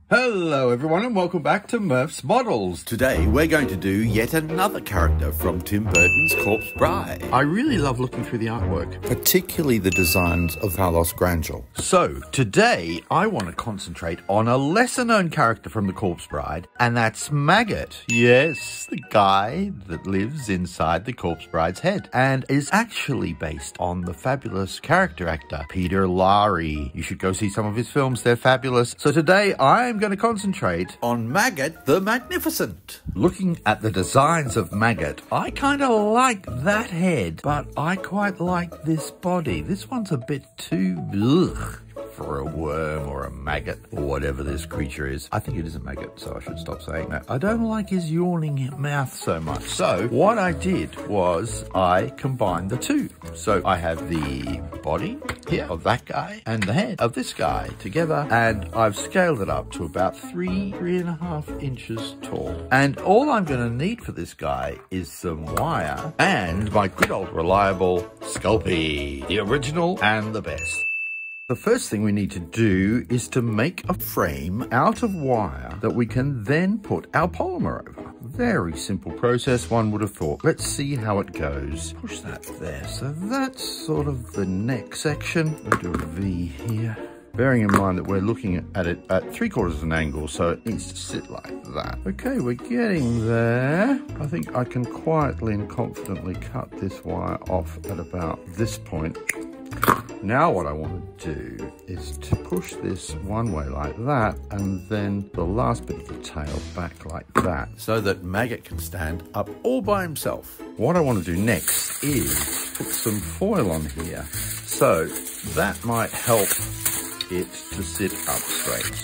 Hello everyone and welcome back to Murph's Models. Today we're going to do yet another character from Tim Burton's Corpse Bride. I really love looking through the artwork, Particularly the designs of Carlos Grangel. So today I want to concentrate on a lesser known character from the Corpse Bride, and that's Maggot. Yes, the guy that lives inside the Corpse Bride's head and is actually based on the fabulous character actor Peter Lorre. You should go see some of his films, they're fabulous. So today I'm going to concentrate On Maggot the Magnificent. looking at the designs of Maggot. I kind of like that head, but I quite like this body. This one's a bit too ugh for a worm or a maggot or whatever this creature is. I think it is a maggot, so I should stop saying that. I don't like his yawning mouth so much. So what I did was I combined the two. So I have the body here of that guy and the head of this guy together, and I've scaled it up to about 3.5 inches tall. And all I'm going to need for this guy is some wire and my good old reliable Sculpting, the original and the best. The first thing we need to do is to make a frame out of wire that we can then put our polymer over. Very simple process, one would have thought. Let's see how it goes. Push that there. So that's sort of the neck section. We'll do a V here. Bearing in mind that we're looking at it at 3/4 of an angle, so it needs to sit like that. Okay, we're getting there. I think I can quietly and confidently cut this wire off at about this point. Now what I want to do is to push this one way like that, and then the last bit of the tail back like that, So that Maggot can stand up all by himself. What I want to do next is put some foil on here, so that might help it to sit up straight.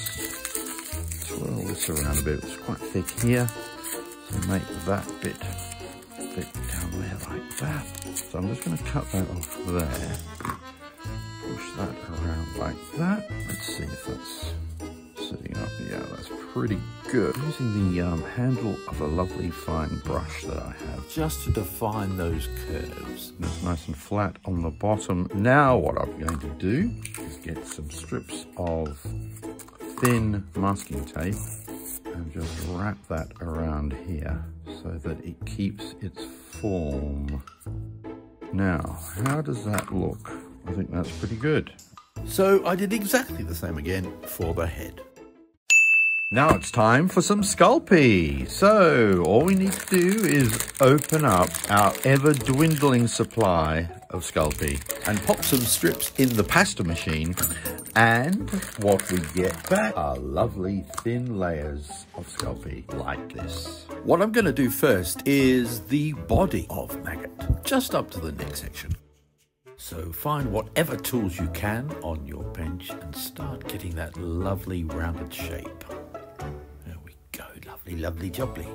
Swirl this around a bit, it's quite thick here, so make that bit down there like that. So I'm just going to cut that off there, push that around like that. Let's see if that's sitting up. Yeah, that's pretty good. Using the handle of a lovely fine brush that I have, Just to define those curves. it's nice and flat on the bottom. Now what I'm going to do is get some strips of thin masking tape and just wrap that around here so that it keeps its form. Now, how does that look? I think that's pretty good. So I did exactly the same again for the head. Now it's time for some Sculpey. So all we need to do is open up our ever dwindling supply of Sculpey And pop some strips in the pasta machine, and what we get back are lovely thin layers of Sculpey like this. What I'm going to do first is the body of Maggot, just up to the neck section. So find whatever tools you can on your bench and start getting that lovely rounded shape. There we go, lovely, lovely jubbly.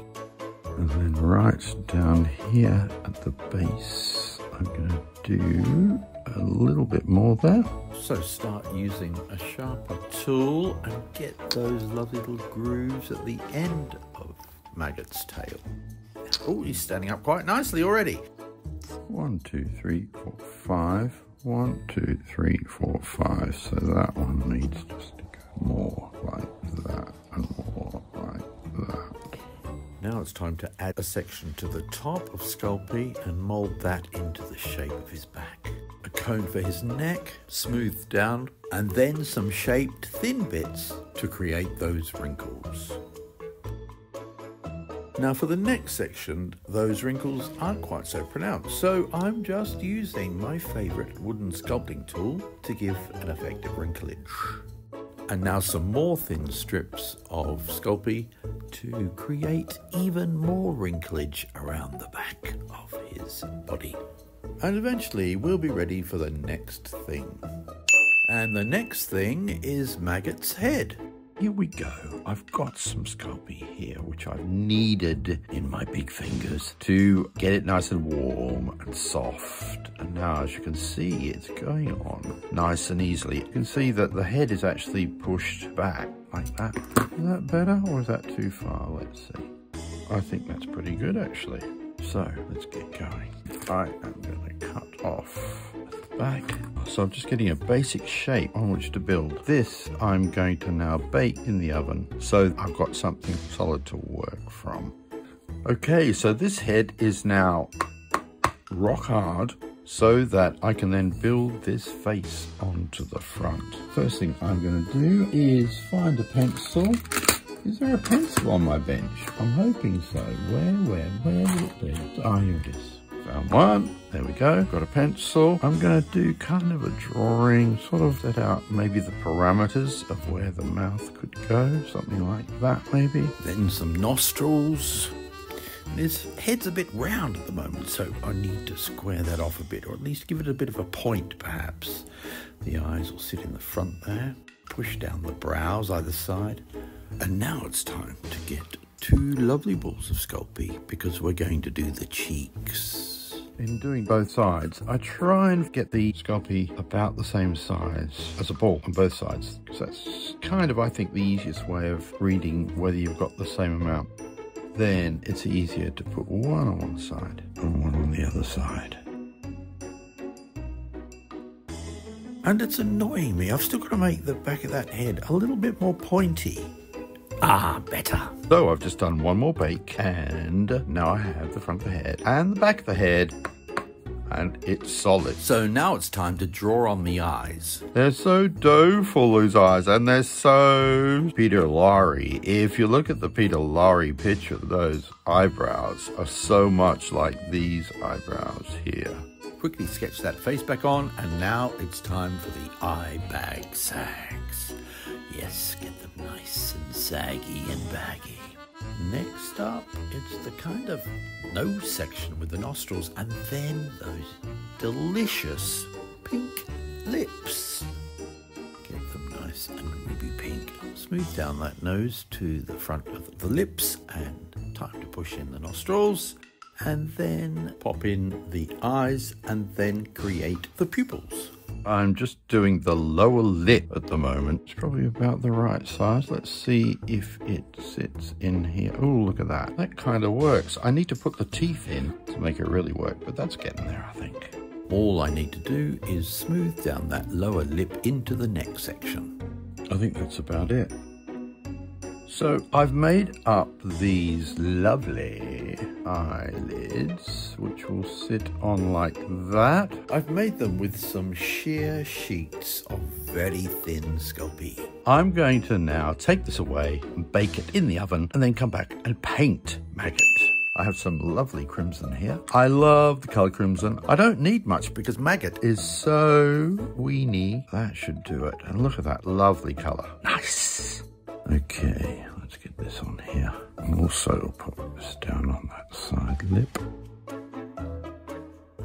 And then right down here at the base, I'm going to do a little bit more there. So start using a sharper tool and get those lovely little grooves at the end of Maggot's tail. Oh, he's standing up quite nicely already. 1, 2, 3, 4, 5. 1, 2, 3, 4, 5. So that one needs just to go more like that and more like that. Now it's time to add a section to the top of Sculpey and mould that into the shape of his back. A cone for his neck, smoothed down, and then some shaped thin bits to create those wrinkles. Now for the next section, those wrinkles aren't quite so pronounced, so I'm just using my favourite wooden sculpting tool to give an effective wrinklage. And now some more thin strips of Sculpey to create even more wrinklage around the back of his body. And eventually we'll be ready for the next thing. And the next thing is Maggot's head. Here we go. I've got some Sculpey here, which I've kneaded in my big fingers to get it nice and warm and soft. And now, as you can see, it's going on nice and easily. You can see that the head is actually pushed back like that. Is that better or is that too far? Let's see. I think that's pretty good, actually. So let's get going. I am going to cut off back. So I'm just getting a basic shape on which to build. This I'm going to now bake in the oven, so I've got something solid to work from. Okay, so this head is now rock hard, so that I can then build this face onto the front. First thing I'm going to do is find a pencil. Is there a pencil on my bench? I'm hoping so. Where will it be? Ah, here it is. Found one. There we go. Got a pencil. I'm going to do kind of a drawing, sort of set out maybe the parameters of where the mouth could go. Something like that, maybe. Then some nostrils. His head's a bit round at the moment, so I need to square that off a bit, or at least give it a bit of a point, perhaps. The eyes will sit in the front there. Push down the brows either side. And now it's time to get 2 lovely balls of Sculpey, because we're going to do the cheeks. In doing both sides, I try and get the Sculpey about the same size as a ball on both sides. So that's kind of, I think, the easiest way of reading whether you've got the same amount. Then it's easier to put one on one side and one on the other side. And it's annoying me. I've still got to make the back of that head a little bit more pointy. Ah, better. So I've just done one more bake, and now I have the front of the head and the back of the head, and it's solid. So now it's time to draw on the eyes. They're so doleful, those eyes, and they're so Peter Lorre. If you look at the Peter Lorre picture, those eyebrows are so much like these eyebrows here. Quickly sketch that face back on, and now it's time for the eye bag sags. Yes, get them nice and saggy and baggy. Next up, it's the kind of nose section with the nostrils, and then those delicious pink lips. Get them nice and ruby pink. Smooth down that nose to the front of the lips, and time to push in the nostrils, and then pop in the eyes, and then create the pupils. I'm just doing the lower lip at the moment. It's probably about the right size. Let's see if it sits in here. Oh, look at that. That kind of works. I need to put the teeth in to make it really work, but that's getting there, I think. All I need to do is smooth down that lower lip into the neck section. I think that's about it. So I've made up these lovely eyelids, which will sit on like that. I've made them with some sheer sheets of very thin Sculpey. I'm going to now take this away and bake it in the oven, and then come back and paint Maggot. I have some lovely crimson here. I love the colour crimson. I don't need much because Maggot is so weeny. That should do it. And look at that lovely colour. Nice. Okay, let's get this on here. And also put this down on that side lip.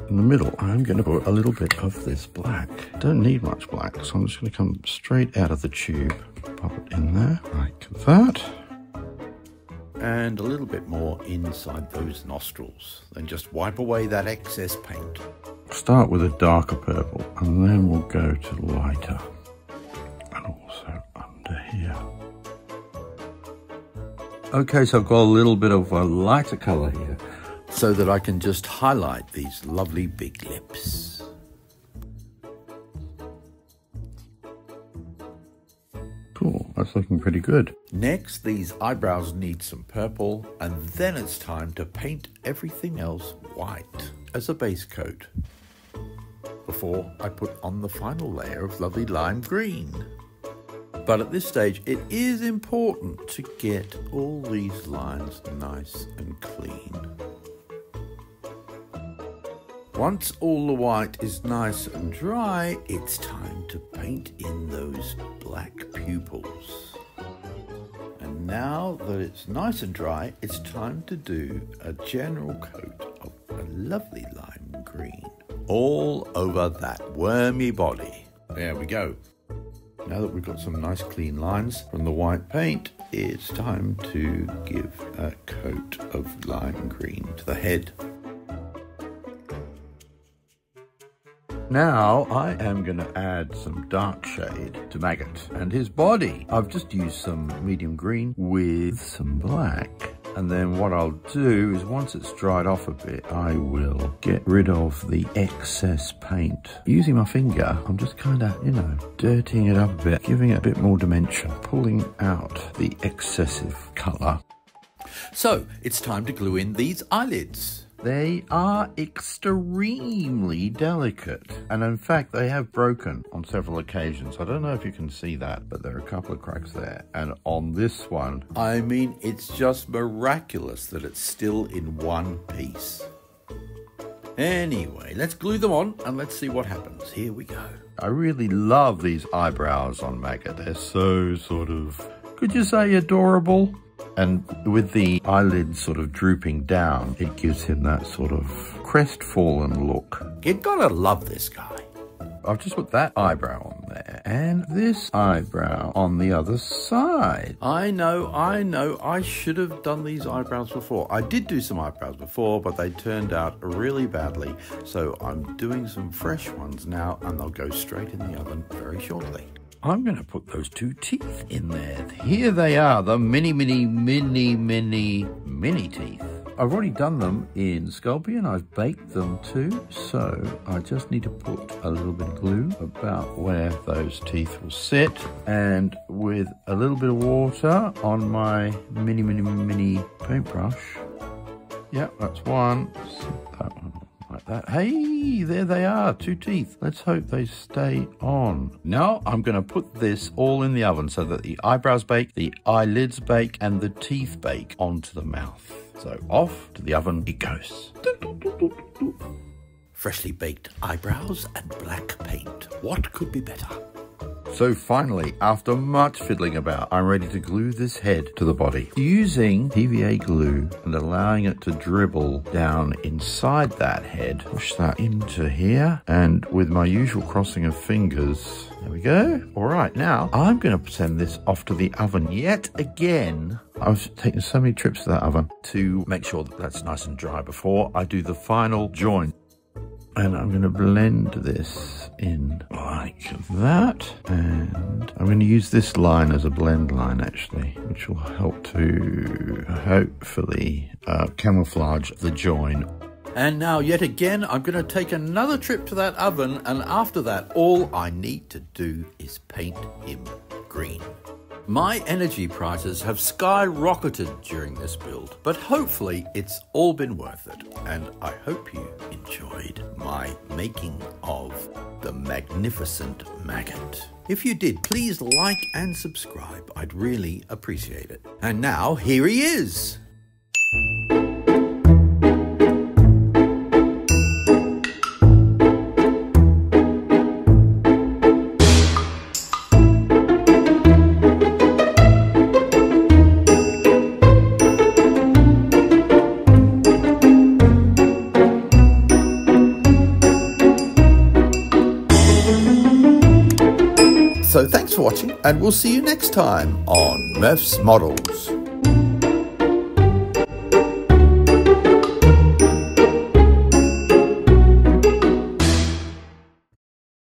In the middle, I'm going to put a little bit of this black. Don't need much black, so I'm just going to come straight out of the tube. Pop it in there, like that. And a little bit more inside those nostrils. Then just wipe away that excess paint. Start with a darker purple, and then we'll go to lighter. And also under here. Okay, so I've got a little bit of a lighter colour here, so that I can just highlight these lovely big lips. Cool, that's looking pretty good. Next, these eyebrows need some purple, and then it's time to paint everything else white as a base coat, before I put on the final layer of lovely lime green. But at this stage, it is important to get all these lines nice and clean. Once all the white is nice and dry, it's time to paint in those black pupils. And now that it's nice and dry, it's time to do a general coat of a lovely lime green all over that wormy body. There we go. Now that we've got some nice clean lines from the white paint, it's time to give a coat of lime green to the head. Now I am going to add some dark shade to Maggot and his body. I've just used some medium green with some black. And then what I'll do is once it's dried off a bit, I will get rid of the excess paint. Using my finger, I'm just kind of, dirtying it up a bit, giving it a bit more dimension, pulling out the excessive colour. So it's time to glue in these eyelids. They are extremely delicate, and in fact they have broken on several occasions. I don't know if you can see that, but there are a couple of cracks there. And on this one, I mean, it's just miraculous that it's still in one piece. Anyway, let's glue them on and let's see what happens. Here we go. I really love these eyebrows on Maggot. They're so sort of, could you say adorable? And with the eyelids sort of drooping down, it gives him that sort of crestfallen look. You gotta love this guy. I've just put that eyebrow on there and this eyebrow on the other side. I know. I should have done these eyebrows before. I did do some eyebrows before, but they turned out really badly. So I'm doing some fresh ones now and they'll go straight in the oven very shortly. I'm going to put those two teeth in there. Here they are, the mini teeth. I've already done them in Sculpting. I've baked them too, so I just need to put a little bit of glue about where those teeth will sit, and with a little bit of water on my mini paintbrush. Yeah, that's one. Set that one like that. Hey, there they are, two teeth. Let's hope they stay on. Now I'm going to put this all in the oven so that the eyebrows bake, the eyelids bake, and the teeth bake onto the mouth. So off to the oven it goes. Freshly baked eyebrows and black paint. What could be better? So finally, after much fiddling about, I'm ready to glue this head to the body. Using PVA glue and allowing it to dribble down inside that head, push that into here, and with my usual crossing of fingers, there we go. All right, now I'm going to send this off to the oven yet again. I've taken so many trips to that oven to make sure that that's nice and dry before I do the final join. And I'm going to blend this in like that. And I'm going to use this line as a blend line, actually, which will help to hopefully camouflage the join. And now, yet again, I'm going to take another trip to that oven. And after that, all I need to do is paint him green. My energy prices have skyrocketed during this build, but hopefully it's all been worth it, and I hope you enjoyed my making of the magnificent Maggot. If you did, please like and subscribe. I'd really appreciate it. And now, here he is! So thanks for watching, and we'll see you next time on Murph's Models.